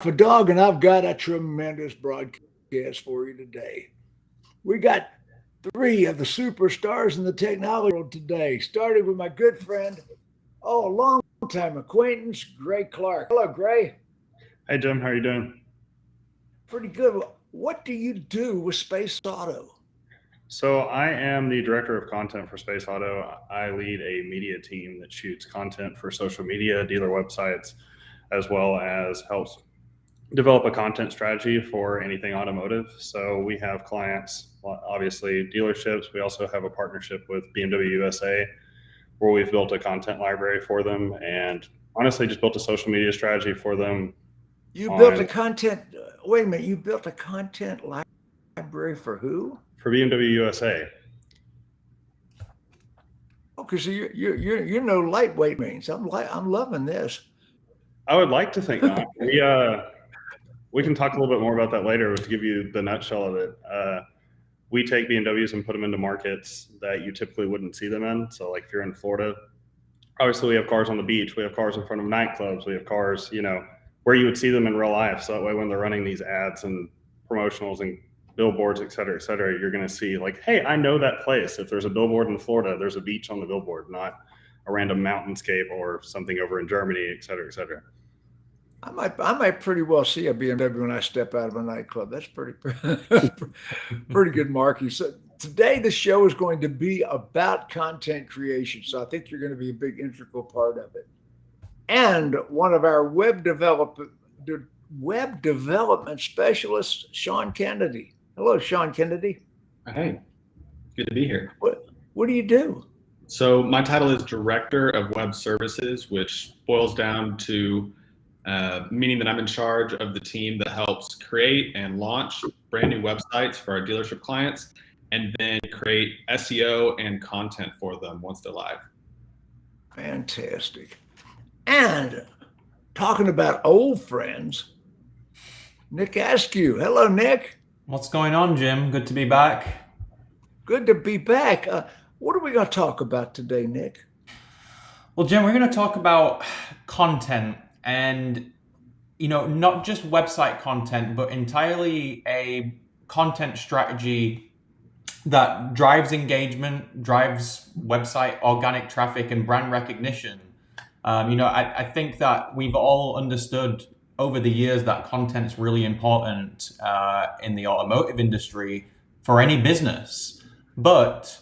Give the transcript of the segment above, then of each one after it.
Alpha Dawg, and I've got a tremendous broadcast for you today. We got three of the superstars in the technology world today. Started with my good friend, a long-time acquaintance, Gray Clark. Hello, Gray. Hey Jim, how are you doing? Pretty good. What do you do with Space Auto? So I am the director of content for Space Auto. I lead a media team that shoots content for social media, dealer websites, as well as helps develop a content strategy for anything automotive. So we have clients, obviously dealerships. We also have a partnership with BMW USA where we've built a content library for them and honestly just built a social media strategy for them You built a on content. Wait a minute. You built a content library for who? for BMW USA. Okay, so you're no lightweight means. I'm loving this. I would like to think not. We can talk a little bit more about that later. But to give you the nutshell of it, we take BMWs and put them into markets that you typically wouldn't see them in. So, like if you're in Florida, obviously we have cars on the beach, we have cars in front of nightclubs, we have cars, where you would see them in real life. So that way, when they're running these ads and promotionals and billboards, et cetera, you're going to see like, hey, I know that place. If there's a billboard in Florida, there's a beach on the billboard, not a random mountainscape or something over in Germany, et cetera, et cetera. I might pretty well see a BMW when I step out of a nightclub. That's pretty pretty good marking. So today the show is going to be about content creation. So I think you're going to be a big integral part of it. And one of our web development specialists, Sean Kennedy. Hello, Sean Kennedy. Hey, good to be here. What do you do? So, my title is Director of Web Services, which boils down to meaning that I'm in charge of the team that helps create and launch brand new websites for our dealership clients and then create SEO and content for them once they're live. Fantastic. And talking about old friends, Nick Askew. Hello, Nick. What's going on, Jim? Good to be back. Good to be back. What are we going to talk about today, Nick? Well, Jim, we're going to talk about content and, not just website content, but entirely a content strategy that drives engagement, drives website organic traffic and brand recognition. I think that we've all understood over the years that content's really important in the automotive industry for any business, but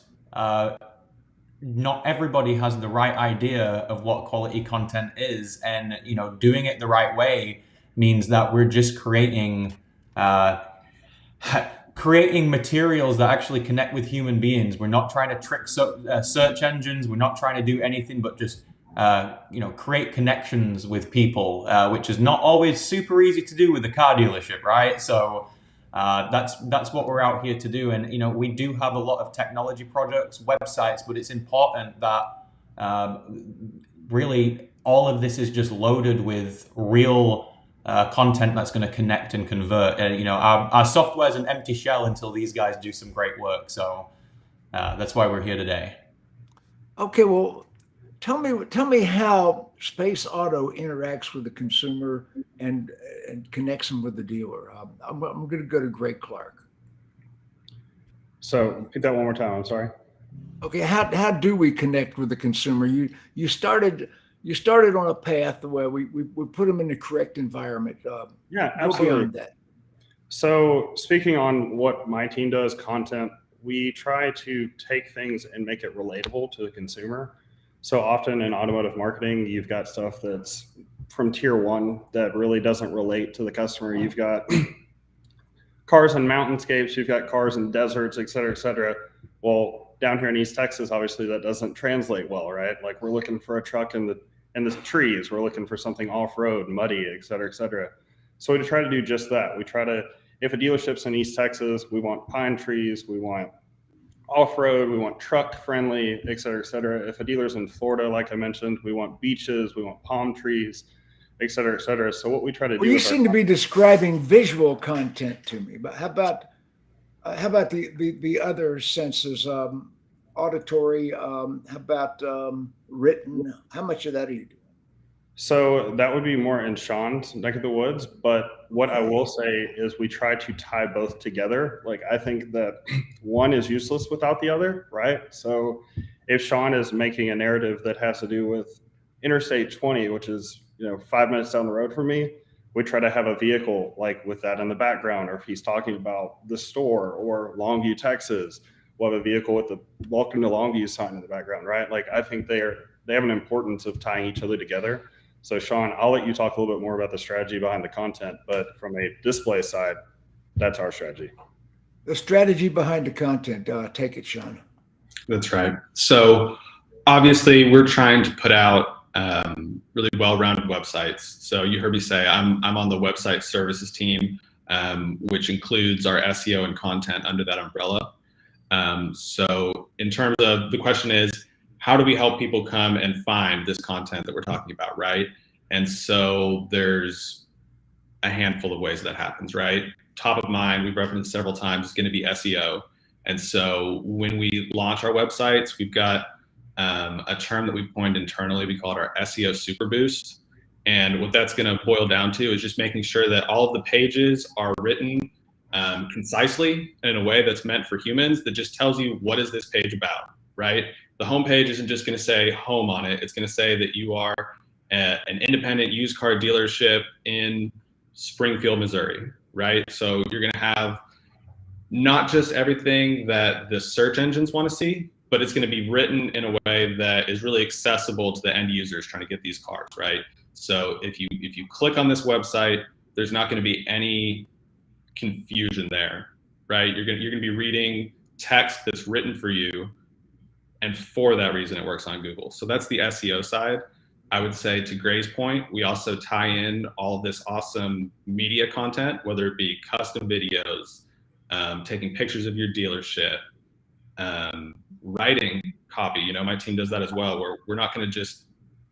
not everybody has the right idea of what quality content is, and doing it the right way means that we're just creating materials that actually connect with human beings. We're not trying to trick search engines. We're not trying to do anything but just create connections with people, which is not always super easy to do with a car dealership, right? So that's what we're out here to do. And we do have a lot of technology projects, websites, but it's important that really all of this is just loaded with real content that's going to connect and convert. Our software is an empty shell until these guys do some great work. So that's why we're here today. Okay, well, tell me how Space Auto interacts with the consumer and connects them with the dealer. I'm going to go to Greg Clark. So repeat that one more time. I'm sorry. Okay, how do we connect with the consumer? You started on a path where we put them in the correct environment. Yeah, go absolutely. beyond that. So speaking on what my team does, content, we try to take things and make it relatable to the consumer. So often in automotive marketing, you've got stuff that's from tier one that really doesn't relate to the customer. You've got cars in mountainscapes, you've got cars in deserts, et cetera, et cetera. Well, down here in East Texas, obviously that doesn't translate well, right? Like we're looking for a truck in the trees, we're looking for something off-road, muddy, et cetera, et cetera. So we try to do just that. We try to, if a dealership's in East Texas, we want pine trees, we want off-road, we want truck friendly, et cetera, et cetera. If a dealer's in Florida, like I mentioned, we want beaches, we want palm trees, et cetera, et cetera. So what we try to do. You seem to be describing visual content to me, but how about the other senses, auditory? How about written? How much of that do you do? So that would be more in Sean's neck of the woods. But what I will say is we try to tie both together. Like, I think that one is useless without the other, right? So if Sean is making a narrative that has to do with Interstate 20, which is, 5 minutes down the road from me, we try to have a vehicle like with that in the background. Or if he's talking about the store or Longview, Texas, we'll have a vehicle with the welcome to Longview sign in the background, right? Like, I think they have an importance of tying each other together. So Sean, I'll let you talk a little bit more about the strategy behind the content, but from a display side, that's our strategy. The strategy behind the content. Take it, Sean. That's right. So obviously we're trying to put out really well-rounded websites. So you heard me say I'm on the website services team, which includes our SEO and content under that umbrella. So in terms of the question is, how do we help people come and find this content that we're talking about, right? And so there's a handful of ways that happens, right? Top of mind, we've referenced several times, is going to be SEO. And so when we launch our websites, we've got a term that we've coined internally. We call it our SEO Super Boost. And what that's going to boil down to is just making sure that all of the pages are written concisely in a way that's meant for humans, that just tells you what is this page about, right? The homepage isn't just going to say home on it. It's going to say that you are an independent used car dealership in Springfield, Missouri, right? So you're going to have not just everything that the search engines want to see, but it's going to be written in a way that is really accessible to the end users trying to get these cars, right? So if you click on this website, there's not going to be any confusion there, right? You're going to be reading text that's written for you. And for that reason, it works on Google. So that's the SEO side. I would say, to Gray's point, we also tie in all this awesome media content, whether it be custom videos, taking pictures of your dealership, writing copy. My team does that as well, where we're not going to just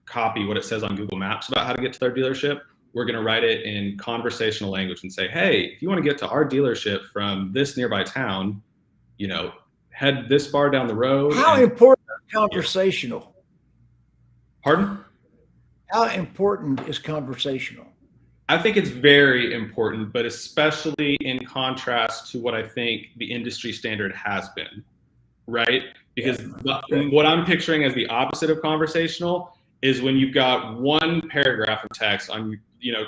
copy what it says on Google Maps about how to get to their dealership. We're going to write it in conversational language and say, hey, if you want to get to our dealership from this nearby town, head this far down the road. How important is conversational? Pardon? How important is conversational? I think it's very important, but especially in contrast to what I think the industry standard has been, right? Because what I'm picturing as the opposite of conversational is when you've got one paragraph of text on,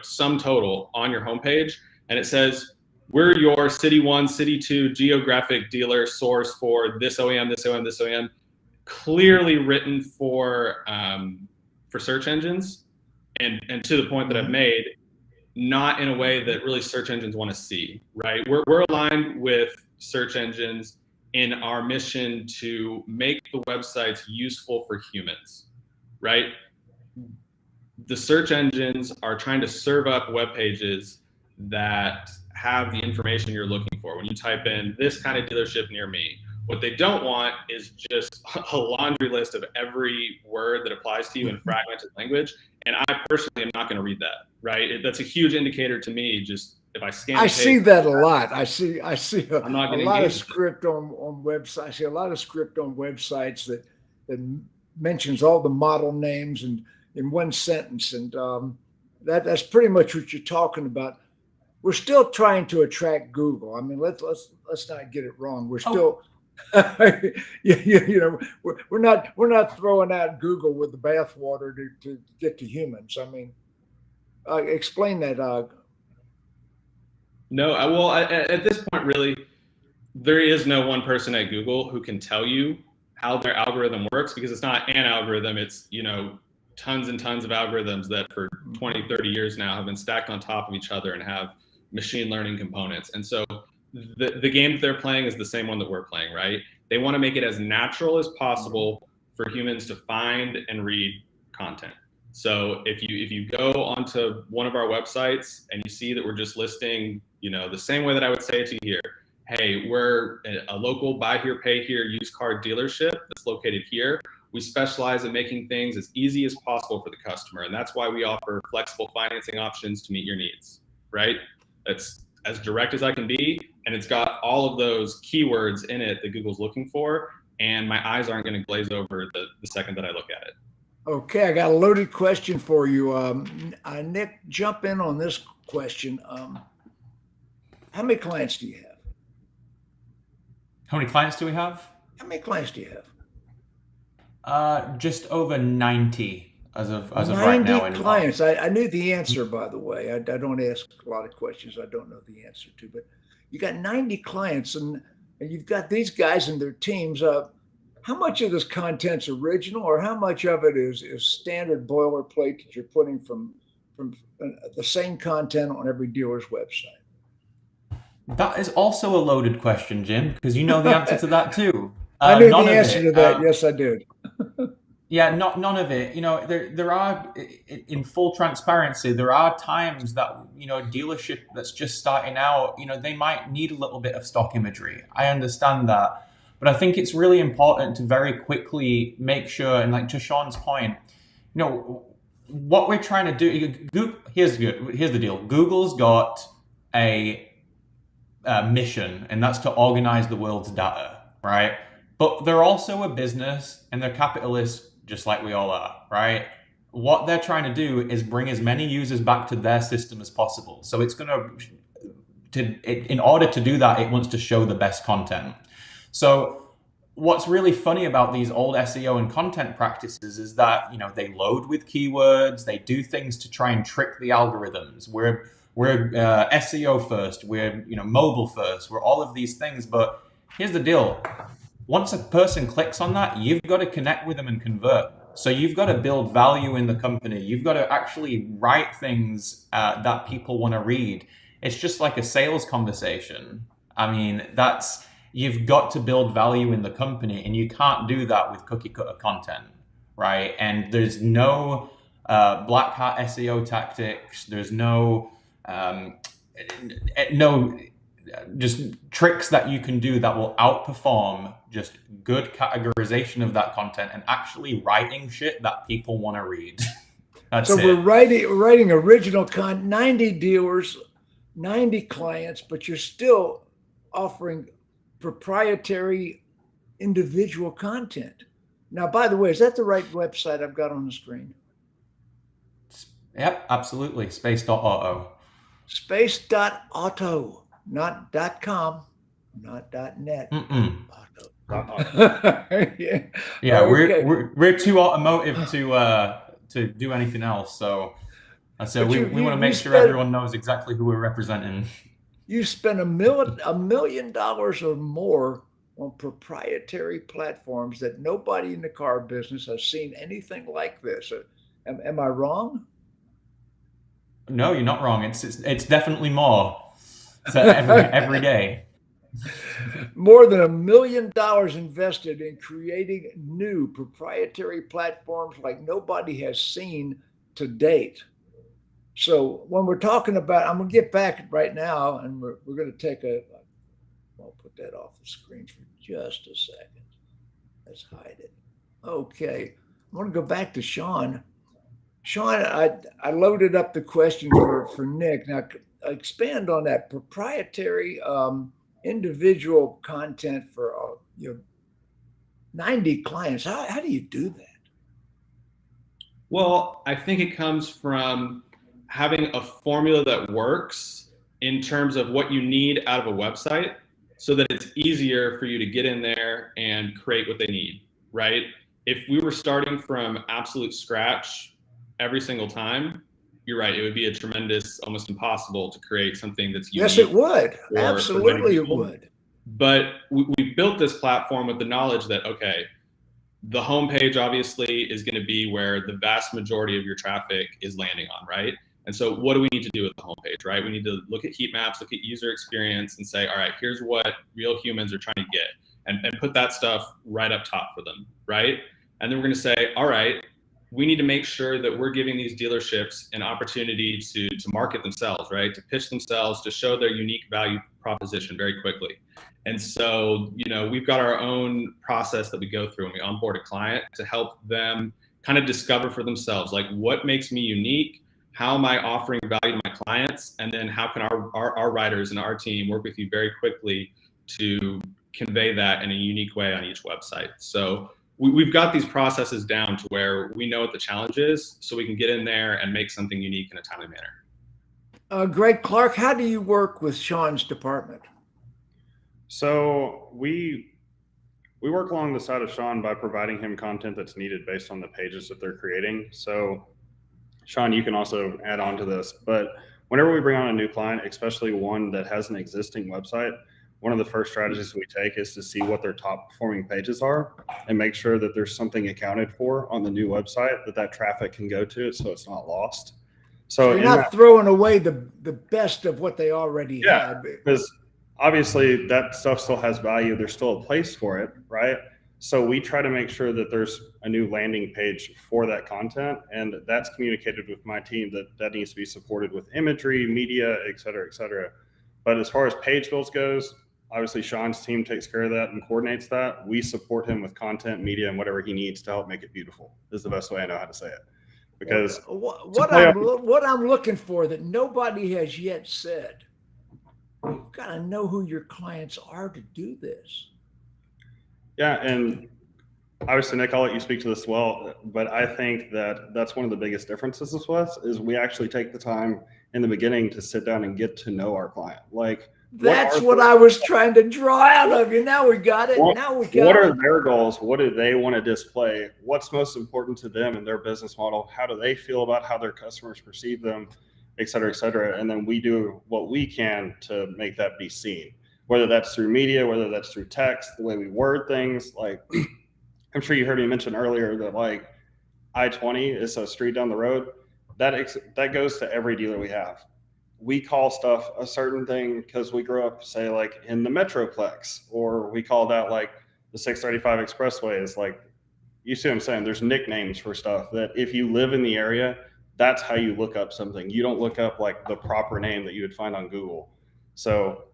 sum total on your homepage, and it says, we're your City 1, City 2 geographic dealer source for this OEM, this OEM, this OEM, clearly written for search engines, and to the point that I've made, not in a way that really search engines want to see, right? We're aligned with search engines in our mission to make the websites useful for humans, right? The search engines are trying to serve up web pages that have the information you're looking for. When you type in this kind of dealership near me, what they don't want is just a laundry list of every word that applies to you in fragmented language. And I personally am not going to read that, right? That's a huge indicator to me. Just if I scan, I see that a lot. I see a lot of script on websites. I see a lot of script on websites that mentions all the model names and in one sentence, and that's pretty much what you're talking about. We're still trying to attract Google. I mean, let's not get it wrong. We're still, we're not throwing out Google with the bathwater to get to humans. I mean, explain that. No, well, at this point, really, there is no one person at Google who can tell you how their algorithm works, because it's not an algorithm. It's, tons and tons of algorithms that for 20, 30 years now have been stacked on top of each other and have machine learning components. And so the game that they're playing is the same one that we're playing, right? They want to make it as natural as possible for humans to find and read content. So if you go onto one of our websites and you see that we're just listing, the same way that I would say it to you here, hey, we're a local buy here, pay here used car dealership that's located here. We specialize in making things as easy as possible for the customer. And that's why we offer flexible financing options to meet your needs, right? That's as direct as I can be. And it's got all of those keywords in it that Google's looking for. And my eyes aren't going to glaze over the second that I look at it. Okay, I got a loaded question for you. Nick, jump in on this question. How many clients do you have? How many clients do we have? How many clients do you have? Just over 90 as of right 90 now in March. clients. I knew the answer, by the way. I don't ask a lot of questions I don't know the answer to, but you got 90 clients and you've got these guys and their teams. How much of this content's original, or how much of it is standard boilerplate that you're putting from the same content on every dealer's website? That is also a loaded question, Jim, because you know the answer to that too. I knew the None of answer it. to that. Yes, I did. Yeah, none of it. You know, there are, in full transparency, there are times that, you know, a dealership that's just starting out, you know, they might need a little bit of stock imagery. I understand that. But I think it's really important to very quickly make sure, and like to Sean's point, you know, what we're trying to do, here's the deal. Google's got a mission, and that's to organize the world's data, right? But they're also a business and they're capitalists just like we all are, right? What they're trying to do is bring as many users back to their system as possible. So it's going in order to do that, it wants to show the best content. So what's really funny about these old SEO and content practices is that, you know, they load with keywords, they do things to try and trick the algorithms. We're SEO first, we're, you know, mobile first, we're all of these things. But here's the deal. Once a person clicks on that, you've got to connect with them and convert. So you've got to build value in the company. You've got to actually write things that people want to read. It's just like a sales conversation. I mean, you've got to build value in the company, and you can't do that with cookie cutter content, right? And there's no black hat SEO tactics. There's no just tricks that you can do that will outperform just good categorization of that content and actually writing shit that people want to read. That's so it. We're writing original content, 90 dealers, 90 clients, but you're still offering proprietary individual content. Now, by the way, is that the right website I've got on the screen? Yep, absolutely. Space.auto. Space.auto, not .com, not .net. Yeah, okay. we're too automotive to do anything else. So we want to make sure everyone knows exactly who we're representing. You spend $1 million or more on proprietary platforms that nobody in the car business has seen anything like this. Am I wrong? No, you're not wrong. It's definitely more. So every day. More than $1 million invested in creating new proprietary platforms like nobody has seen to date. So when we're talking about, I'm going to get back right now, and we're going to take I'll put that off the screen for just a second. Let's hide it. Okay. I want to go back to Sean. Sean, I loaded up the question for Nick. Now, expand on that proprietary individual content for 90 clients. How do you do that? Well, I think it comes from having a formula that works in terms of what you need out of a website so that it's easier for you to get in there and create what they need, right? If we were starting from absolute scratch every single time, you're right, it would be a tremendous, almost impossible to create something that's unique. Yes, it would. Absolutely, it would. But we built this platform with the knowledge that, okay, the homepage obviously is going to be where the vast majority of your traffic is landing on, right? And so what do we need to do with the homepage, right? We need to look at heat maps, look at user experience, and say, all right, here's what real humans are trying to get, and put that stuff right up top for them, right? And then we're going to say, all right, we need to make sure that we're giving these dealerships an opportunity to market themselves, right? To pitch themselves, to show their unique value proposition very quickly. And so, we've got our own process that we go through when we onboard a client to help them kind of discover for themselves, like, what makes me unique? How am I offering value to my clients? And then how can our writers and our team work with you very quickly to convey that in a unique way on each website? So we've got these processes down to where we know what the challenge is, so we can get in there and make something unique in a timely manner. Greg Clark, how do you work with Sean's department? So we work along the side of Sean by providing him content that's needed based on the pages that they're creating. So Sean, you can also add on to this, but whenever we bring on a new client, especially one that has an existing website, one of the first strategies we take is to see what their top performing pages are and make sure that there's something accounted for on the new website that traffic can go to, so it's not lost. So you're not throwing away the best of what they already had. Because obviously that stuff still has value. There's still a place for it, right? So we try to make sure that there's a new landing page for that content, and that's communicated with my team that needs to be supported with imagery, media, et cetera, et cetera. But as far as page builds goes, obviously Sean's team takes care of that and coordinates that. We support him with content, media, and whatever he needs to help make it beautiful is the best way I know how to say it. Because what I'm looking for that nobody has yet said, you've got to know who your clients are to do this. Yeah, and obviously, Nick, I'll let you speak to this as well, but I think that's one of the biggest differences with us is we actually take the time in the beginning to sit down and get to know our client. Like, that's what I was trying to draw out of you. Now we got it. What are their goals? What do they want to display? What's most important to them in their business model? How do they feel about how their customers perceive them, et cetera, et cetera? And then we do what we can to make that be seen, whether that's through media, whether that's through text, the way we word things. Like, I'm sure you heard me mention earlier that like I-20 is a street down the road. That goes to every dealer we have. We call stuff a certain thing because we grew up, say, like in the Metroplex, or we call that like the 635 Expressway. Is like, you see what I'm saying? There's nicknames for stuff that if you live in the area, that's how you look up something. You don't look up like the proper name that you would find on Google. So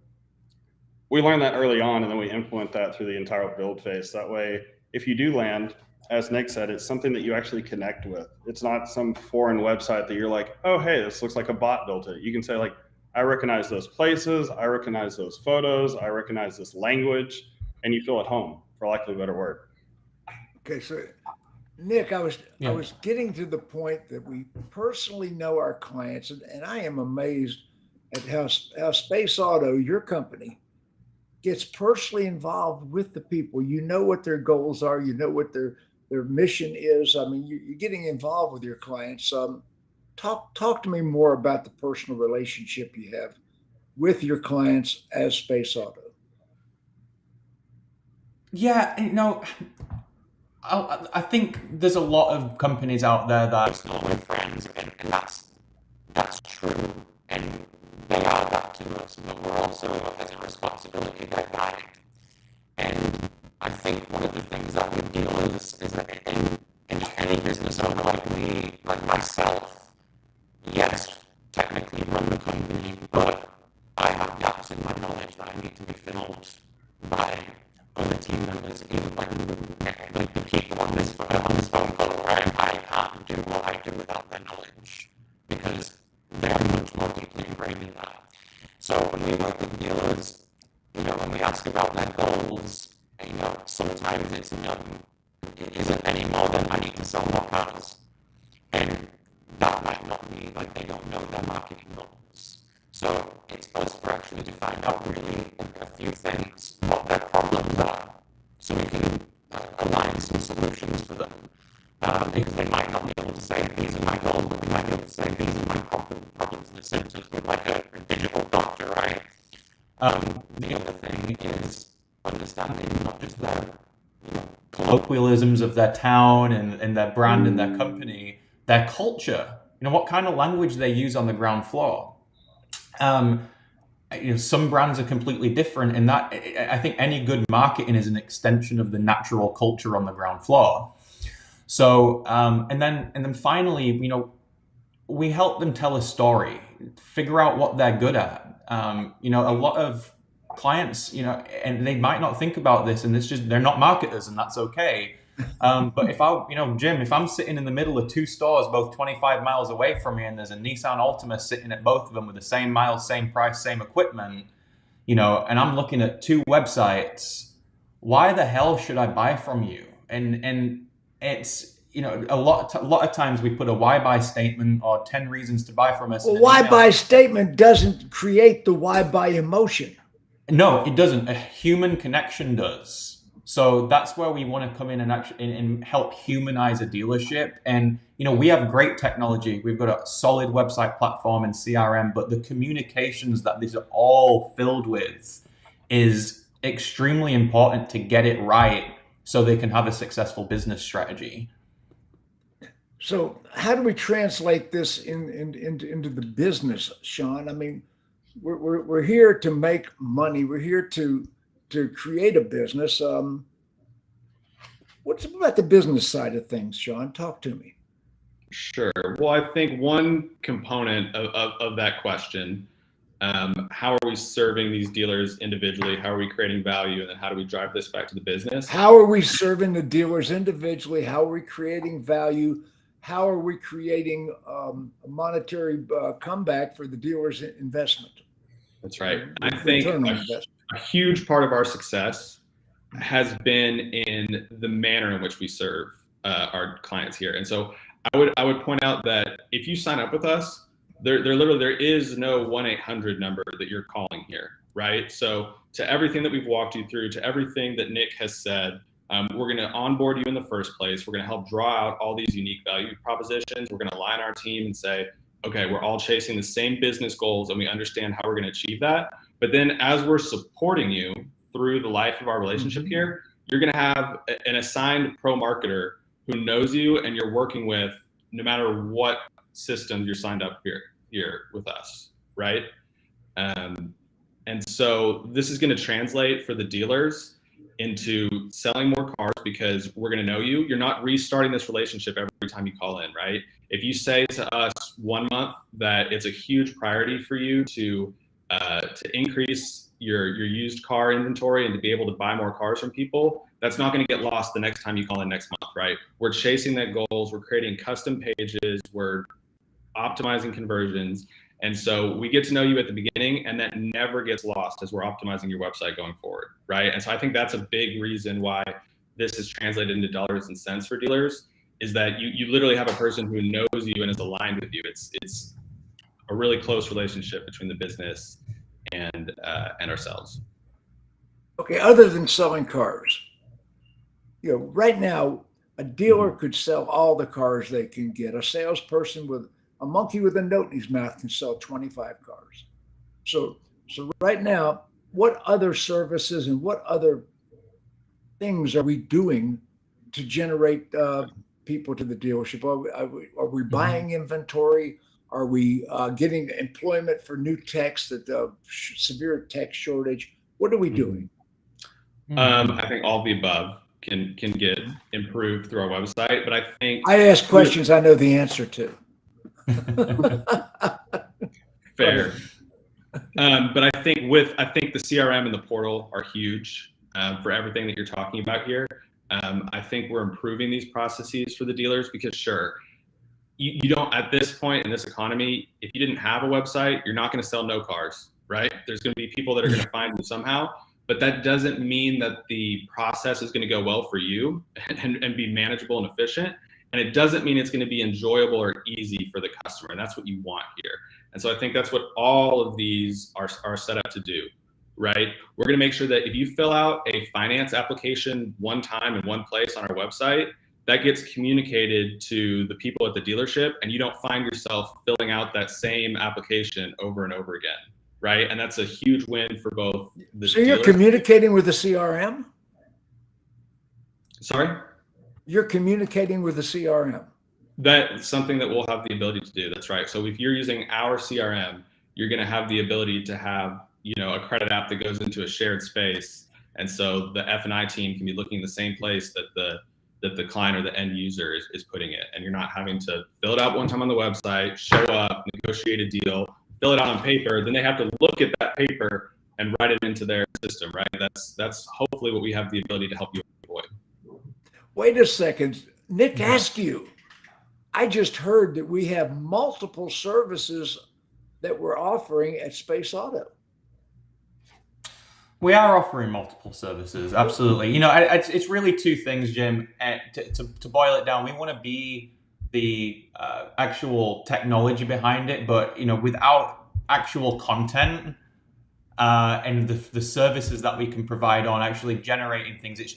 we learned that early on, and then we implement that through the entire build phase. That way, if you do land, as Nick said, it's something that you actually connect with. It's not some foreign website that you're like, oh, hey, this looks like a bot built it. You can say like, I recognize those places. I recognize those photos. I recognize this language, and you feel at home, for lack of a better word. Okay, so Nick, I was getting to the point that we personally know our clients, and I am amazed at how Space Auto, your company, gets personally involved with the people. You know what their goals are. You know what their mission is. I mean, you're getting involved with your clients. Talk to me more about the personal relationship you have with your clients as Space Auto. Yeah, I think there's a lot of companies out there that are still with friends, and that's true, and they are that to us, but we're also has a responsibility they're guiding. And I think one of the things that with dealers is that in just any business owner like me, like myself, yes, technically run the company, but I have gaps in my knowledge that I need to be filled by other team members, even like the people on this phone call, right? I can't do what I do without their knowledge because they're much more deeply ingrained in that. So when we work with dealers, when we ask about their goals, sometimes it isn't any more than I need to sell more cars. And that might not mean like they don't know their marketing goals. So it's us for actually to find out really a few things, what their problems are, so we can align some solutions for them. Because they might not be able to say, these are my goals, but they might be able to say, these are my problems and symptoms with like a digital doctor, right? The other thing is understanding not just their colloquialisms of their town and their brand and their company, their culture, what kind of language they use on the ground floor. Some brands are completely different in that I think any good marketing is an extension of the natural culture on the ground floor. So, and then finally, we help them tell a story, figure out what they're good at. A lot of clients, and they might not think about this, and they're not marketers, and that's okay. But if Jim, if I'm sitting in the middle of two stores, both 25 miles away from me, and there's a Nissan Altima sitting at both of them with the same miles, same price, same equipment, and I'm looking at two websites, why the hell should I buy from you? and it's, a lot of times we put a why buy statement or 10 reasons to buy from us. Well, why buy statement doesn't create the why buy emotion. No, it doesn't. A human connection does. So that's where we want to come in and actually and help humanize a dealership. And we have great technology. We've got a solid website platform and CRM, but the communications that these are all filled with is extremely important to get it right so they can have a successful business strategy. So how do we translate this into the business, Sean? I mean, we're here to make money. We're here to create a business. What's about the business side of things, Sean? Talk to me. Sure. Well, I think one component of that question, how are we serving these dealers individually? How are we creating value? And then how do we drive this back to the business? How are we serving the dealers individually? How are we creating value? How are we creating a monetary comeback for the dealer's investment? That's right. I think a huge part of our success has been in the manner in which we serve our clients here. And so I would point out that if you sign up with us, there is no 1-800 number that you're calling here, right? So to everything that we've walked you through, to everything that Nick has said, we're going to onboard you in the first place. We're going to help draw out all these unique value propositions. We're going to align our team and say, okay, we're all chasing the same business goals and we understand how we're going to achieve that. But then as we're supporting you through the life of our relationship here, you're going to have an assigned pro marketer who knows you and you're working with no matter what systems you're signed up here with us, right? And so this is going to translate for the dealers into selling more cars because we're going to know you. You're not restarting this relationship every time you call in, right? If you say to us 1 month that it's a huge priority for you to increase your used car inventory and to be able to buy more cars from people, that's not going to get lost the next time you call in next month, right? We're chasing that goals. We're creating custom pages. We're optimizing conversions. And so we get to know you at the beginning, and that never gets lost as we're optimizing your website going forward, right? And so I think that's a big reason why this is translated into dollars and cents for dealers, is that you literally have a person who knows you and is aligned with you. It's a really close relationship between the business and ourselves. Okay, other than selling cars, right now, a dealer could sell all the cars they can get. A salesperson with a monkey with a note in his mouth can sell 25 cars. So right now, what other services and what other things are we doing to generate people to the dealership? Are we buying inventory? Are we getting employment for new techs, that severe tech shortage? What are we doing? I think all the above can get improved through our website, but I think I ask questions I know the answer to. Fair. But I think the CRM and the portal are huge for everything that you're talking about here. I think we're improving these processes for the dealers because sure, you don't, at this point in this economy, if you didn't have a website, you're not going to sell no cars, right? There's going to be people that are going to find you somehow, but that doesn't mean that the process is going to go well for you and be manageable and efficient. And it doesn't mean it's going to be enjoyable or easy for the customer. And that's what you want here. And so I think that's what all of these are set up to do, right? We're going to make sure that if you fill out a finance application one time in one place on our website, that gets communicated to the people at the dealership and you don't find yourself filling out that same application over and over again, right? And that's a huge win for both the So you're communicating with the CRM? Sorry? You're communicating with the CRM. That's something that we'll have the ability to do. That's right. So if you're using our CRM, you're going to have the ability to have, a credit app that goes into a shared space. And so the F&I team can be looking in the same place that the client or the end user is putting it. And you're not having to fill it out one time on the website, show up, negotiate a deal, fill it out on paper. Then they have to look at that paper and write it into their system, right? That's hopefully what we have the ability to help you avoid. Wait a second, Nick Askew. I just heard that we have multiple services that we're offering at Space Auto. We are offering multiple services, absolutely. It's really two things, Jim. To boil it down, we want to be the actual technology behind it, but without actual content and the services that we can provide on actually generating things, it's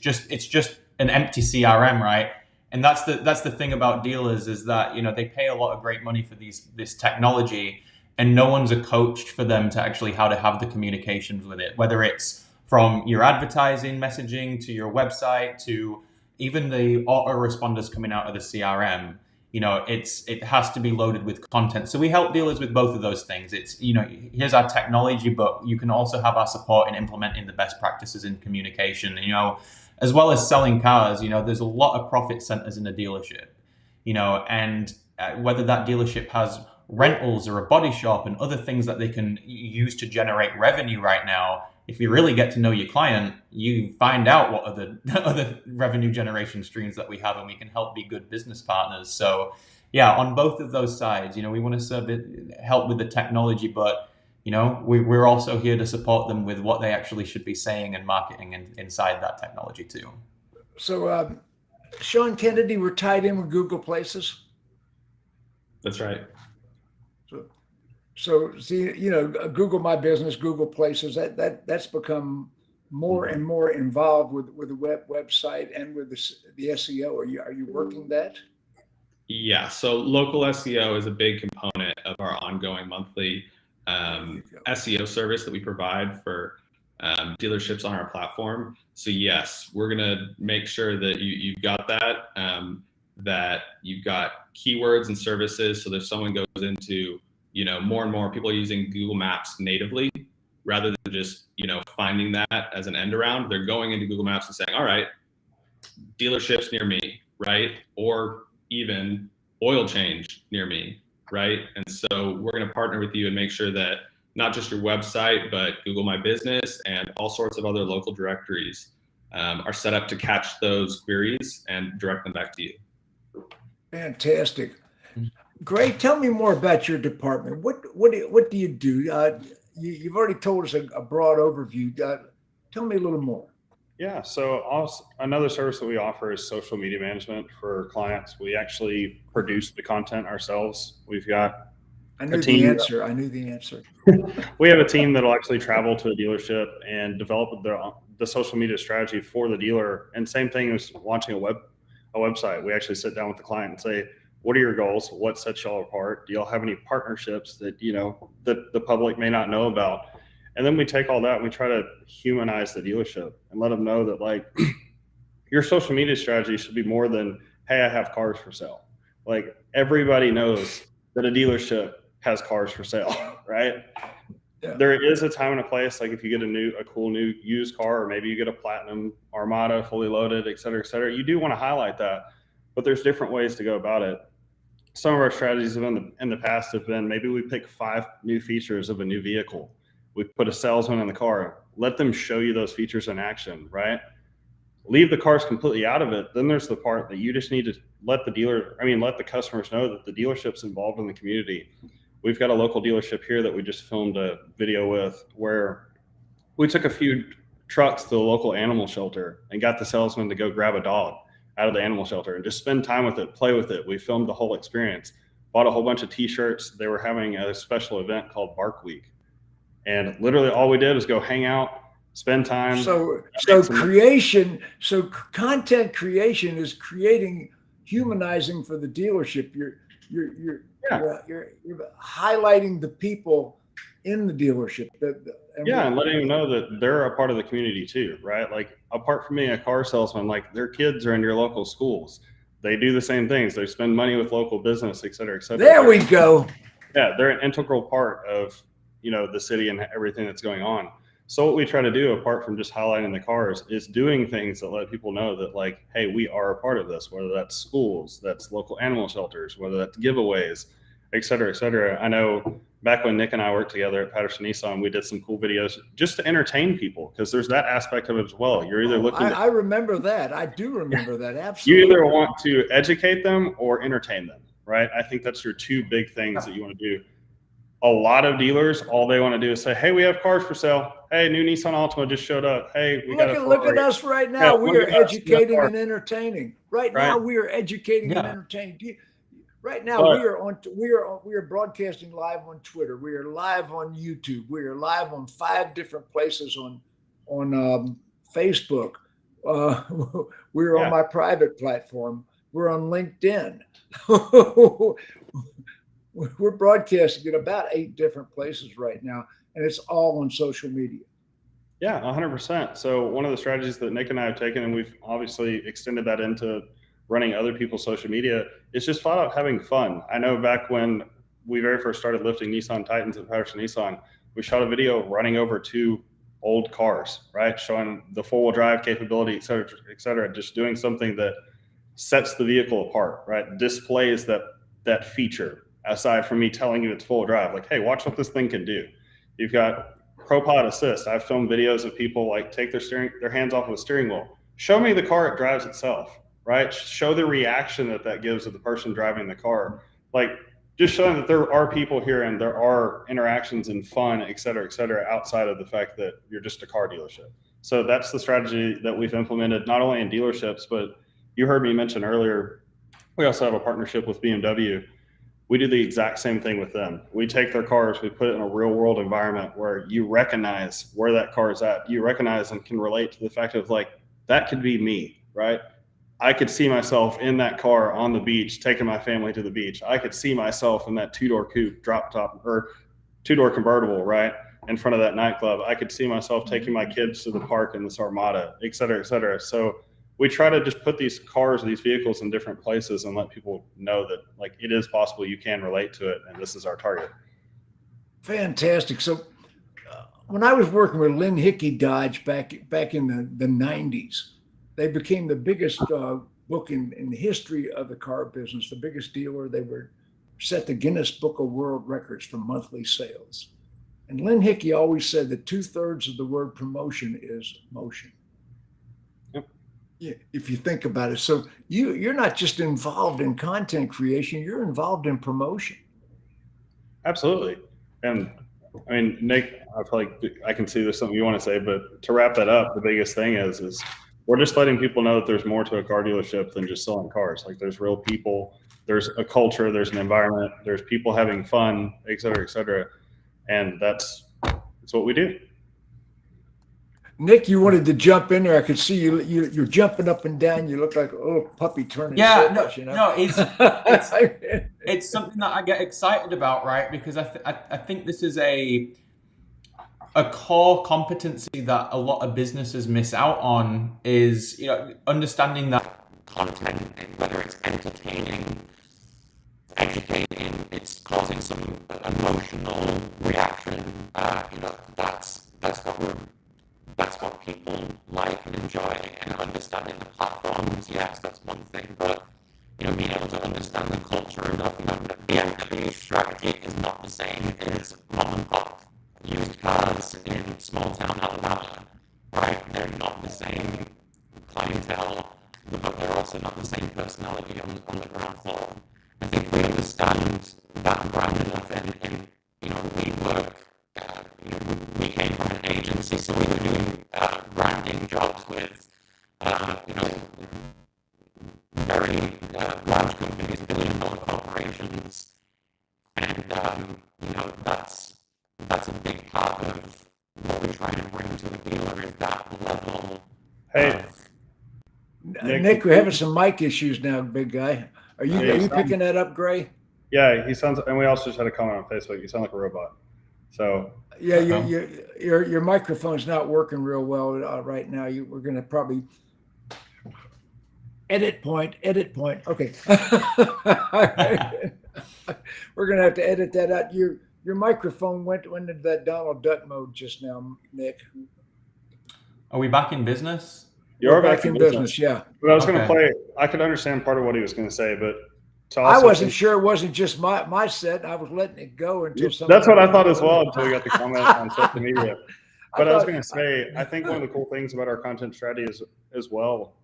just an empty CRM, right? And that's the thing about dealers is that they pay a lot of great money for this technology, and no one's coached for them to actually how to have the communications with it, whether it's from your advertising messaging to your website to even the autoresponders coming out of the CRM. It has to be loaded with content. So we help dealers with both of those things. It's here's our technology, but you can also have our support in implementing the best practices in communication. As well as selling cars. There's a lot of profit centers in a dealership. And whether that dealership has rentals or a body shop and other things that they can use to generate revenue right now, if you really get to know your client, you find out what other revenue generation streams that we have, and we can help be good business partners. So yeah, on both of those sides, we want to help with the technology, but we're also here to support them with what they actually should be saying and marketing inside that technology too. So Sean Kennedy, we're tied in with Google Places. That's right. So see, Google My Business, Google Places, that's become more and more involved with the website and with the SEO. Are you working that? Yeah. So local SEO is a big component of our ongoing monthly SEO service that we provide for dealerships on our platform. So yes, we're gonna make sure that you've got that, that you've got keywords and services. So if someone goes into more and more people are using Google Maps natively rather than just, finding that as an end around. They're going into Google Maps and saying, all right, dealerships near me, right? Or even oil change near me, right? And so we're going to partner with you and make sure that not just your website, but Google My Business and all sorts of other local directories are set up to catch those queries and direct them back to you. Fantastic. Great. Tell me more about your department. What do you do? You've already told us a broad overview. Tell me a little more. Yeah. So also, another service that we offer is social media management for clients. We actually produce the content ourselves. We've got I knew the answer. We have a team that'll actually travel to a dealership and develop the social media strategy for the dealer. And same thing as launching a website. We actually sit down with the client and say, what are your goals? What sets y'all apart? Do y'all have any partnerships that that the public may not know about? And then we take all that and we try to humanize the dealership and let them know that your social media strategy should be more than, hey, I have cars for sale. Everybody knows that a dealership has cars for sale, right? Yeah. There is a time and a place. If you get a cool new used car, or maybe you get a platinum Armada fully loaded, et cetera, you do want to highlight that, but there's different ways to go about it. Some of our strategies in the past have been, maybe we pick 5 new features of a new vehicle. We put a salesman in the car, let them show you those features in action, right? Leave the cars completely out of it. Then there's the part that you just need to let the customers know that the dealership's involved in the community. We've got a local dealership here that we just filmed a video with, where we took a few trucks to the local animal shelter and got the salesman to go grab a dog out of the animal shelter and just spend time with it, play with it. We filmed the whole experience, bought a whole bunch of t-shirts. They were having a special event called Bark Week. And literally all we did was go hang out, spend time. So content creation is creating humanizing for the dealership. You're highlighting the people in the dealership. And letting them know that they're a part of the community too, right? Apart from being a car salesman, their kids are in your local schools. They do the same things. They spend money with local business, et cetera, et cetera. There we go. Yeah, they're an integral part of the city and everything that's going on. So what we try to do, apart from just highlighting the cars, is doing things that let people know that hey, we are a part of this, whether that's schools, that's local animal shelters, whether that's giveaways, et cetera, et cetera. I know back when Nick and I worked together at Patterson Nissan, we did some cool videos just to entertain people, because there's that aspect of it as well. You're either looking I remember that. I do remember that. Absolutely. You either want to educate them or entertain them, right? I think that's your 2 big things that you want to do. a lot of dealers, all they want to do is say, hey, we have cars for sale. Hey, new Nissan Altima just showed up. Hey, we got a Ferrari. Look at us right now. Yeah, We are look at us. educating and entertaining. Right now, Right. we are educating and Yeah. entertaining. Right now, But- we are broadcasting live on Twitter. We are live on YouTube. We are live on 5 different places on Facebook. We're Yeah. on my private platform. We're on LinkedIn. We're broadcasting at about 8 different places right now, and it's all on social media. Yeah, 100%. So one of the strategies that Nick and I have taken, and we've obviously extended that into running other people's social media, is just flat out having fun. I know back when we very first started lifting Nissan Titans at Patterson Nissan, we shot a video running over 2 old cars, right? Showing the 4-wheel drive capability, et cetera, just doing something that sets the vehicle apart, right? Displays that feature, aside from me telling you it's 4-wheel drive. Like, hey, watch what this thing can do. You've got ProPod Assist. I've filmed videos of people like take their hands off of the steering wheel. Show me the car it drives itself, right? Show the reaction that gives to the person driving the car. Like, just showing that there are people here and there are interactions and fun, et cetera, outside of the fact that you're just a car dealership. So that's the strategy that we've implemented, not only in dealerships, but you heard me mention earlier, we also have a partnership with BMW. We do the exact same thing with them. We take their cars, we put it in a real world environment where you recognize where that car is at. You recognize and can relate to the fact of like, that could be me, right? I could see myself in that car on the beach, taking my family to the beach. I could see myself in that 2-door coupe, drop top, or 2-door convertible, right? In front of that nightclub. I could see myself taking my kids to the park in this Armada, et cetera, et cetera. So we try to just put these cars, these vehicles in different places and let people know that like it is possible, you can relate to it, and this is our target. Fantastic. So when I was working with Lynn Hickey Dodge back in the 90s, they became the biggest book in the history of the car business, the biggest dealer. They were set the Guinness Book of World Records for monthly sales. And Lynn Hickey always said that 2/3 of the word promotion is motion. Yep. Yeah, if you think about it. So you're not just involved in content creation, you're involved in promotion. Absolutely. And I mean, Nick, I can see there's something you want to say, but to wrap that up, the biggest thing is we're just letting people know that there's more to a car dealership than just selling cars. Like there's real people, there's a culture, there's an environment, there's people having fun, et cetera, et cetera. And that's what we do. Nick, you wanted to jump in there. I could see you're jumping up and down. You look like a little puppy turning circles, you know? No, it's something that I get excited about, right? Because I think this is a core competency that a lot of businesses miss out on is, understanding that content, whether it's entertaining, educating, it's causing some emotional reaction. That's what people like and enjoy, and understanding the platforms. Yes, that's one thing, but being able to understand the culture enough. The BMW strategy is not the same as mom and pop used cars in small town Alabama, right? They're not the same clientele, but they're also not the same personality on the ground floor. I think we understand that brand enough, and we work. We came from an agency, so we were doing branding jobs with very large companies, billion-dollar corporations, and that's a big part of what we're trying to bring to the dealer is that level. Hey, Nick, we're having some mic issues now, big guy. Are you picking that up, Gray? Yeah, he sounds, and we also just had a comment on Facebook. You sound like a robot. So yeah, your microphone's not working real well right now. We're gonna probably edit point. Okay, we're gonna have to edit that out. Your microphone went into that Donald Duck mode just now, Nick. Are we back in business? You're back in business, yeah. But I was going to play. I could understand part of what he was going to say, but I wasn't sure it wasn't just my set. I was letting it go until somebody. That's what I thought as well until we got the comment on social media. But I was going to say, I think one of the cool things about our content strategy is as well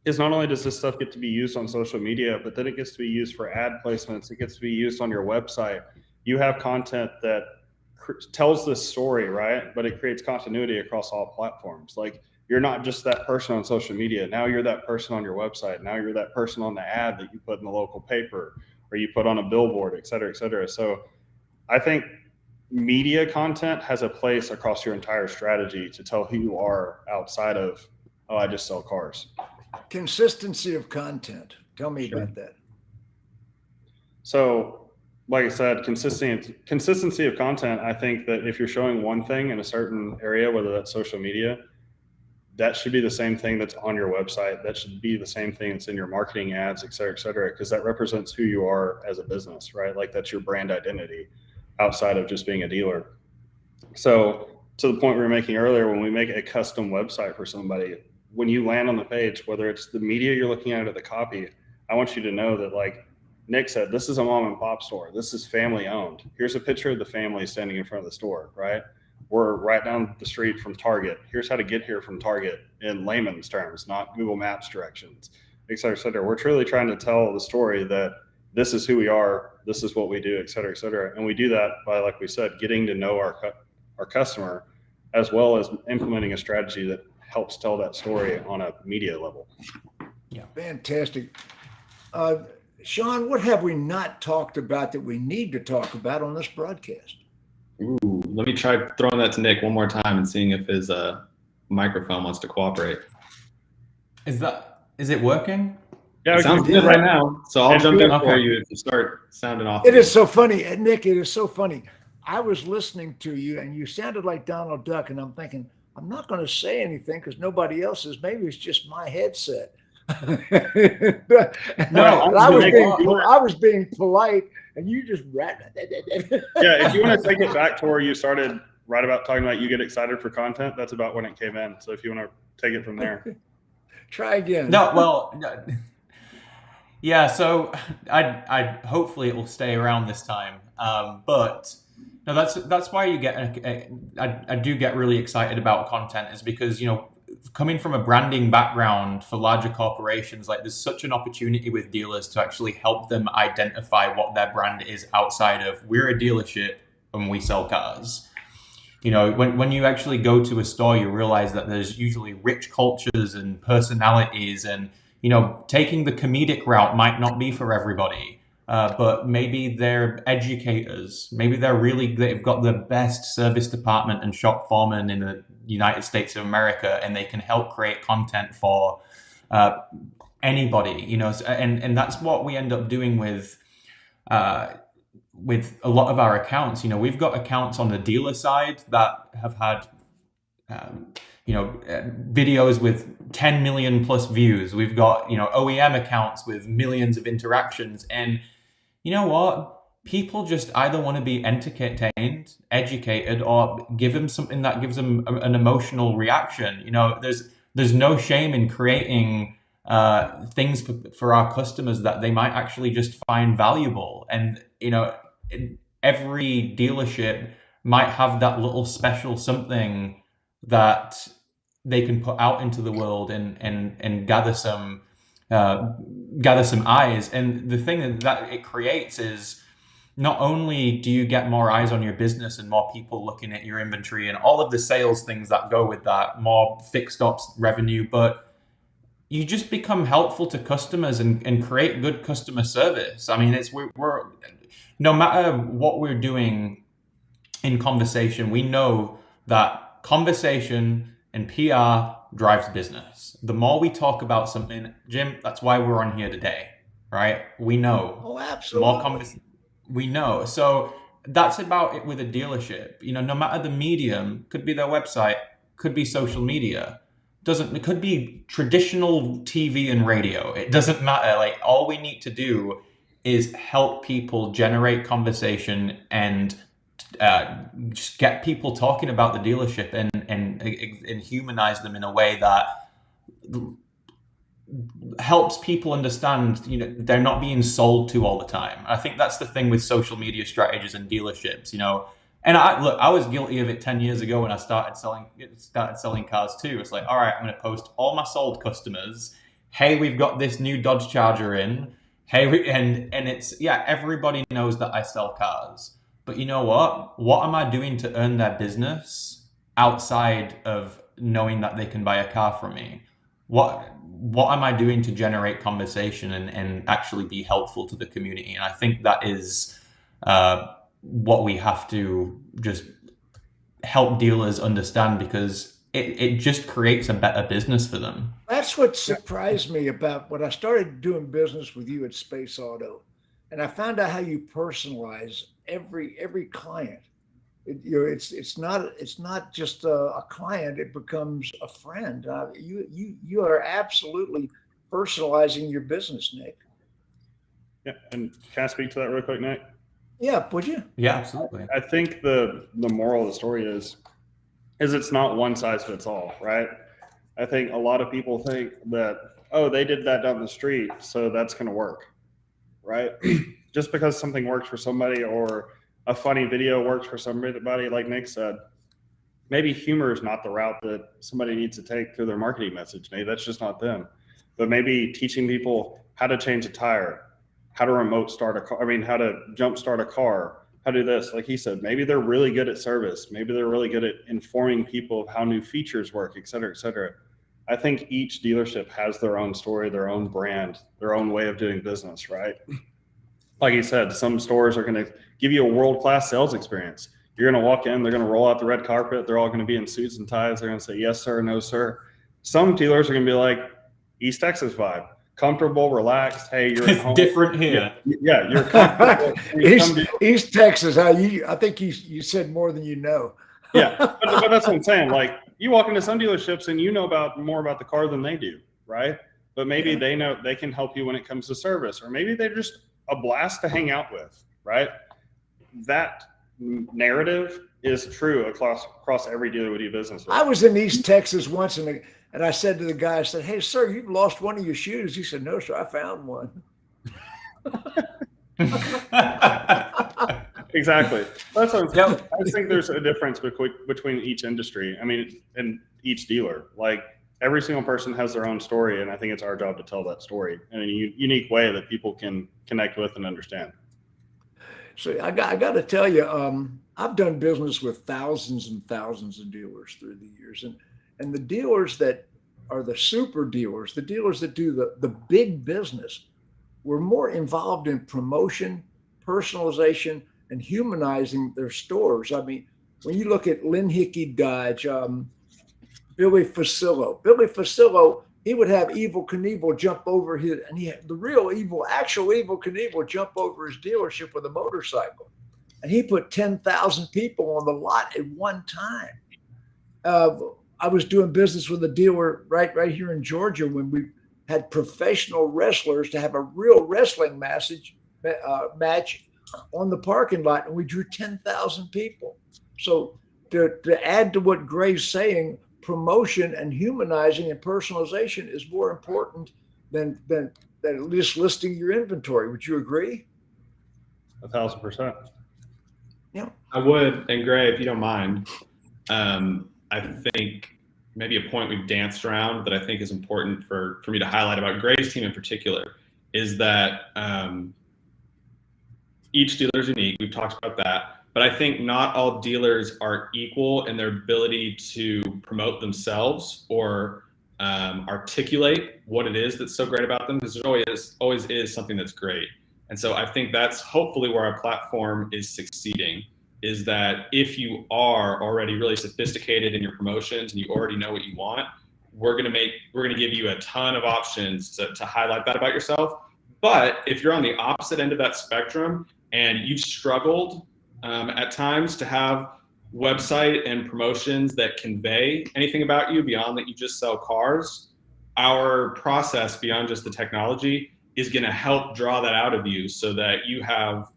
is not only does this stuff get to be used on social media, but then it gets to be used for ad placements. It gets to be used on your website. you have content that tells this story, right? But it creates continuity across all platforms. Like, you're not just that person on social media. Now you're that person on your website. Now you're that person on the ad that you put in the local paper or you put on a billboard, et cetera, et cetera. So I think media content has a place across your entire strategy to tell who you are outside of, oh, I just sell cars. Consistency of content. Tell me Sure. about that. So, like I said, consistency of content. I think that if you're showing one thing in a certain area, whether that's social media, that should be the same thing that's on your website. That should be the same thing that's in your marketing ads, et cetera, because that represents who you are as a business, right? Like, that's your brand identity outside of just being a dealer. So, to the point we were making earlier, when we make a custom website for somebody, when you land on the page, whether it's the media you're looking at or the copy, I want you to know that, like Nick said, this is a mom and pop store. This is family owned. Here's a picture of the family standing in front of the store, right? We're right down the street from Target. Here's how to get here from Target in layman's terms, not Google Maps directions, et cetera, et cetera. We're truly trying to tell the story that this is who we are, this is what we do, et cetera, et cetera. And we do that by, like we said, getting to know our customer, as well as implementing a strategy that helps tell that story on a media level. Yeah. Fantastic. Sean, what have we not talked about that we need to talk about on this broadcast? Ooh, let me try throwing that to Nick one more time and seeing if his microphone wants to cooperate. Is it working? Yeah, It sounds good right now, so I'll jump in for Okay. you if you start sounding off. It is so funny, Nick. It is so funny. I was listening to you, and you sounded like Donald Duck, and I'm thinking, I'm not going to say anything because nobody else is. Maybe it's just my headset. No, I was being polite, and you just Yeah, if you want to take it back to where you started, right about talking about you get excited for content, that's about when it came in. So if you want to take it from there. Try again. No, well, yeah. So I hopefully it will stay around this time. But no, that's why you get. I do get really excited about content, is because, you know, coming from a branding background for larger corporations, like, there's such an opportunity with dealers to actually help them identify what their brand is outside of, we're a dealership and we sell cars. You know, when you actually go to a store, you realize that there's usually rich cultures and personalities, and, you know, taking the comedic route might not be for everybody. But maybe they're educators. Maybe they've got the best service department and shop foreman in the United States of America, and they can help create content for anybody, you know. And that's what we end up doing with a lot of our accounts. You know, we've got accounts on the dealer side that have had videos with 10 million plus views. We've got, you know, OEM accounts with millions of interactions. And you know what? People just either want to be entertained, educated, or give them something that gives them an emotional reaction. You know, there's no shame in creating things for our customers that they might actually just find valuable. And, you know, every dealership might have that little special something that they can put out into the world and gather some eyes. And the thing that it creates is, not only do you get more eyes on your business and more people looking at your inventory and all of the sales things that go with that, more fixed ops revenue, but you just become helpful to customers and create good customer service. I mean, we're no matter what we're doing in conversation, we know that conversation and PR drives business. The more we talk about something, Jim, that's why we're on here today, right? We know. Oh, absolutely. We know. So that's about it with a dealership. You know, no matter the medium, could be their website, could be social media. It could be traditional TV and radio. It doesn't matter. Like, all we need to do is help people generate conversation and just get people talking about the dealership and humanize them in a way that helps people understand, you know, they're not being sold to all the time. I think that's the thing with social media strategies and dealerships, you know. And I was guilty of it 10 years ago when I started selling cars too. It's like, all right, I'm going to post all my sold customers. Hey, we've got this new Dodge Charger in. Hey, and it's, yeah, everybody knows that I sell cars. But you know what? What am I doing to earn their business outside of knowing that they can buy a car from me? What am I doing to generate conversation and actually be helpful to the community? And I think that is what we have to just help dealers understand, because it just creates a better business for them. That's what surprised me about when I started doing business with you at Space Auto, and I found out how you personalize every client. It's not just a client; it becomes a friend. You are absolutely personalizing your business, Nick. Yeah, and can I speak to that real quick, Nick? Yeah, would you? Yeah, absolutely. I think the moral of the story is it's not one size fits all, right? I think a lot of people think that, oh, they did that down the street, so that's going to work, right? Just because something works for somebody or a funny video works for somebody, like Nick said, maybe humor is not the route that somebody needs to take through their marketing message. Maybe that's just not them. But maybe teaching people how to change a tire, how to remote start a car, how to jump start a car, how to do this. Like he said, maybe they're really good at service. Maybe they're really good at informing people of how new features work, et cetera, et cetera. I think each dealership has their own story, their own brand, their own way of doing business, right? Like he said, some stores are going to give you a world-class sales experience. You're going to walk in, they're going to roll out the red carpet. They're all going to be in suits and ties. They're going to say, yes, sir, no, sir. Some dealers are going to be like East Texas vibe. Comfortable, relaxed. Hey, you're at home. Different here. Yeah, you're comfortable. East Texas. I think you said more than you know. Yeah, but that's what I'm saying. Like, you walk into some dealerships and you know more about the car than they do, right? But maybe they know they can help you when it comes to service, or maybe they're just a blast to hang out with, right? That narrative is true across every dealer we do business with. I was in East Texas once, and I said to the guy, I said, "Hey, sir, you've lost one of your shoes." He said, "No, sir, I found one." Exactly. That's what I'm saying. I just think there's a difference between each industry. And each dealer. Like, every single person has their own story, and I think it's our job to tell that story in a unique way that people can connect with and understand. So I got to tell you, I've done business with thousands and thousands of dealers through the years, and the dealers that are the super dealers, the dealers that do the big business, were more involved in promotion, personalization, and humanizing their stores. When you look at Lynn Hickey Dodge, Billy Facillo, he would have Evil Knievel jump over his, and he had actual Evil Knievel jump over his dealership with a motorcycle. And he put 10,000 people on the lot at one time. I was doing business with a dealer right here in Georgia when we had professional wrestlers to have a real wrestling match on the parking lot, and we drew 10,000 people. So to add to what Gray's saying, promotion and humanizing and personalization is more important than just listing your inventory. Would you agree? 1,000%. Yeah, I would. And Gray, if you don't mind, I think maybe a point we've danced around that I think is important for me to highlight about Gray's team in particular is that each dealer is unique. We've talked about that. But I think not all dealers are equal in their ability to promote themselves or articulate what it is that's so great about them, because there always is something that's great. And so I think that's hopefully where our platform is succeeding, is that if you are already really sophisticated in your promotions and you already know what you want, we're gonna give you a ton of options to highlight that about yourself. But if you're on the opposite end of that spectrum and you've struggled at times to have website and promotions that convey anything about you beyond that you just sell cars, our process beyond just the technology is going to help draw that out of you so that you have,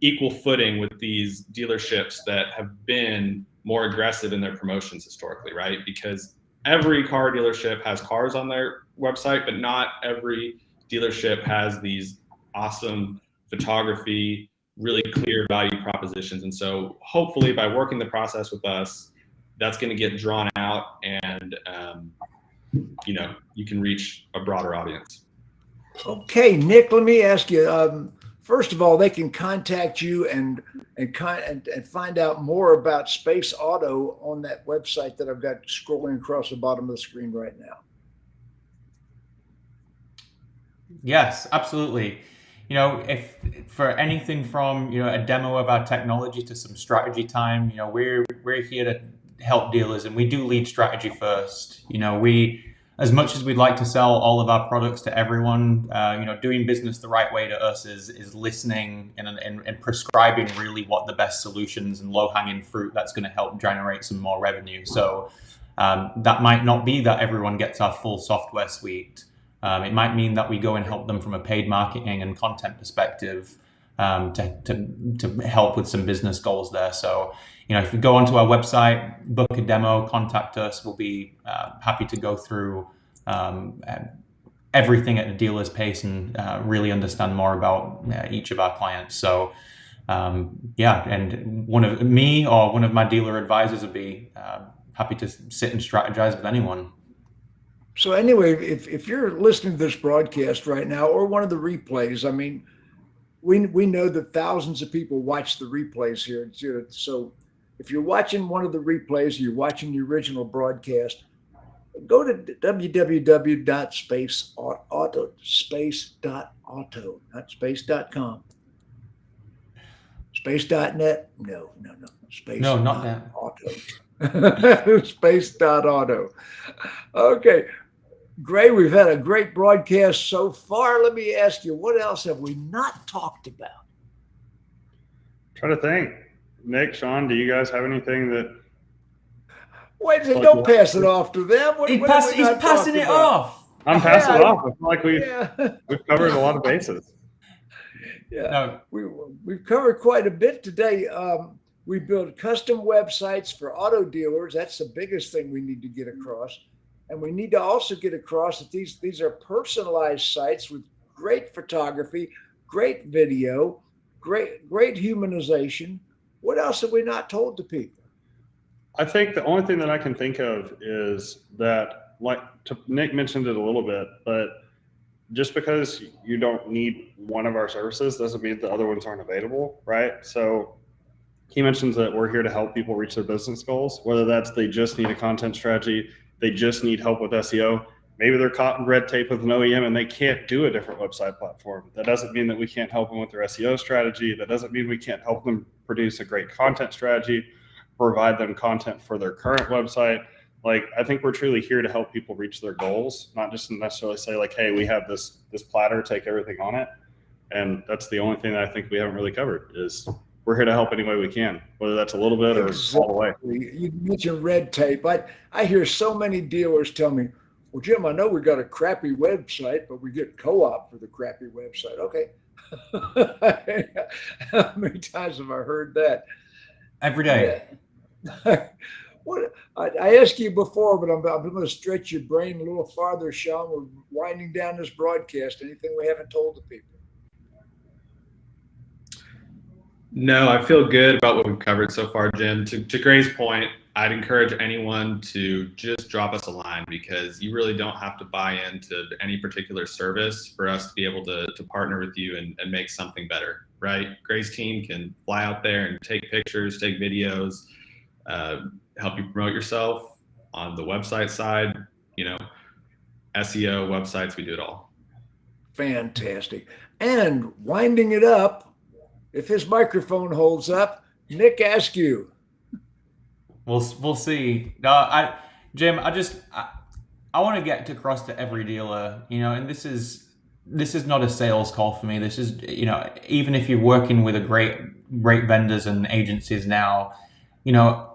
equal footing with these dealerships that have been more aggressive in their promotions historically, right? Because every car dealership has cars on their website, but not every dealership has these awesome photography, really clear value propositions. And so hopefully by working the process with us, that's going to get drawn out and, you can reach a broader audience. Okay, Nick, let me ask you, first of all, they can contact you and find out more about Space Auto on that website that I've got scrolling across the bottom of the screen right now. Yes, absolutely. You know, if for anything from, you know, a demo of our technology to some strategy time, you know, we're here to help dealers, and we do lead strategy first. You know, we, as much as we'd like to sell all of our products to everyone, you know, doing business the right way to us is listening and prescribing really what the best solutions and low hanging fruit that's going to help generate some more revenue. So that might not be that everyone gets our full software suite. It might mean that we go and help them from a paid marketing and content perspective to help with some business goals there. So, you know, if you go onto our website, book a demo, contact us. We'll be happy to go through everything at a dealer's pace and really understand more about each of our clients. So, yeah, and one of me or one of my dealer advisors would be happy to sit and strategize with anyone. So anyway, if you're listening to this broadcast right now or one of the replays, I mean, we know that thousands of people watch the replays here. So if you're watching one of the replays, you're watching the original broadcast, go to www.space.auto, not space.com. Space.net? No. Space. No, not that. Auto. Space.auto. Okay. Gray, we've had a great broadcast so far. Let me ask you, what else have we not talked about? Try to think. Nick, Sean, do you guys have anything that? Wait a second, don't pass it off to them. He's passing it off. I'm passing it off. I feel like we've covered a lot of bases. Yeah, no. We've covered quite a bit today. We build custom websites for auto dealers. That's the biggest thing we need to get across. And we need to also get across that these are personalized sites with great photography, great video, great humanization. What else have we not told to people? I think the only thing that I can think of is that, like Nick mentioned it a little bit, but just because you don't need one of our services doesn't mean the other ones aren't available, right? So he mentions that we're here to help people reach their business goals, whether that's they just need a content strategy, they just need help with SEO. Maybe they're caught in red tape with an OEM and they can't do a different website platform. That doesn't mean that we can't help them with their SEO strategy. That doesn't mean we can't help them produce a great content strategy, provide them content for their current website. Like, I think we're truly here to help people reach their goals, not just necessarily say like, hey, we have this platter, take everything on it. And that's the only thing that I think we haven't really covered is we're here to help any way we can, whether that's a little bit or all the way. You mentioned red tape. I hear so many dealers tell me, well, Jim, I know we got a crappy website, but we get co-op for the crappy website. Okay. How many times have I heard that? Every day. Yeah. I asked you before, but I'm going to stretch your brain a little farther, Sean. We're winding down this broadcast. Anything we haven't told the people? No, I feel good about what we've covered so far, Jim. To Gray's point, I'd encourage anyone to just drop us a line because you really don't have to buy into any particular service for us to be able to partner with you and make something better, right? Gray's team can fly out there and take pictures, take videos, help you promote yourself on the website side, you know, SEO, websites, we do it all. Fantastic. And winding it up, if his microphone holds up, Nick Askew. We'll see. No, Jim, I want to get across to every dealer, you know, and this is not a sales call for me. This is, you know, even if you're working with a great vendors and agencies now, you know,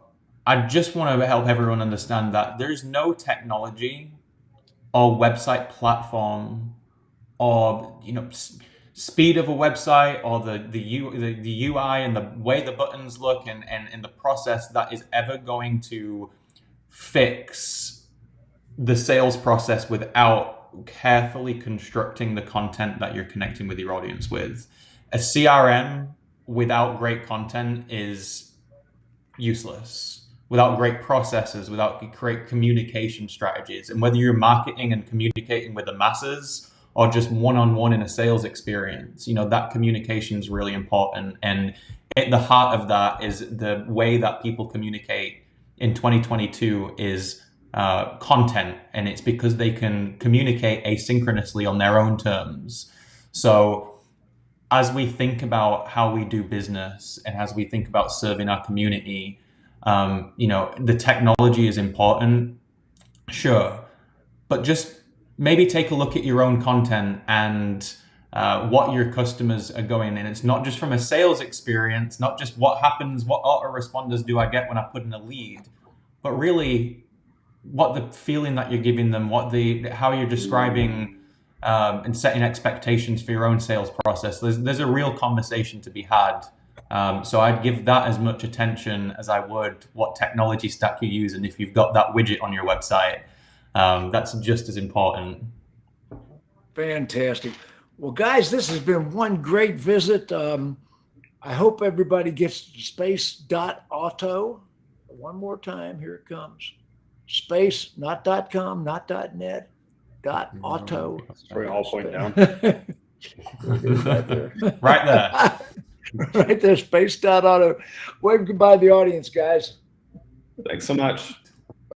I just want to help everyone understand that there's no technology or website platform or, you know, speed of a website or the UI and the way the buttons look and the process that is ever going to fix the sales process without carefully constructing the content that you're connecting with your audience with. A CRM without great content is useless. Without great processes, without great communication strategies. And whether you're marketing and communicating with the masses or just one-on-one in a sales experience. That communication is really important. And at the heart of that is the way that people communicate in 2022 is content, and it's because they can communicate asynchronously on their own terms. So as we think about how we do business and as we think about serving our community, the technology is important, sure, but just maybe take a look at your own content and what your customers are going in. It's not just from a sales experience, not just what happens, what autoresponders do I get when I put in a lead, but really what the feeling that you're giving them, how you're describing and setting expectations for your own sales process. There's a real conversation to be had. So I'd give that as much attention as I would what technology stack you use, and if you've got that widget on your website, that's just as important. Fantastic. Well, guys, this has been one great visit. I hope everybody gets space.auto. One more time, here it comes. Space, not .com, not .net, .auto. Where we all point down. Right there. Right there. Right there, space.auto. Wave goodbye to the audience, guys. Thanks so much.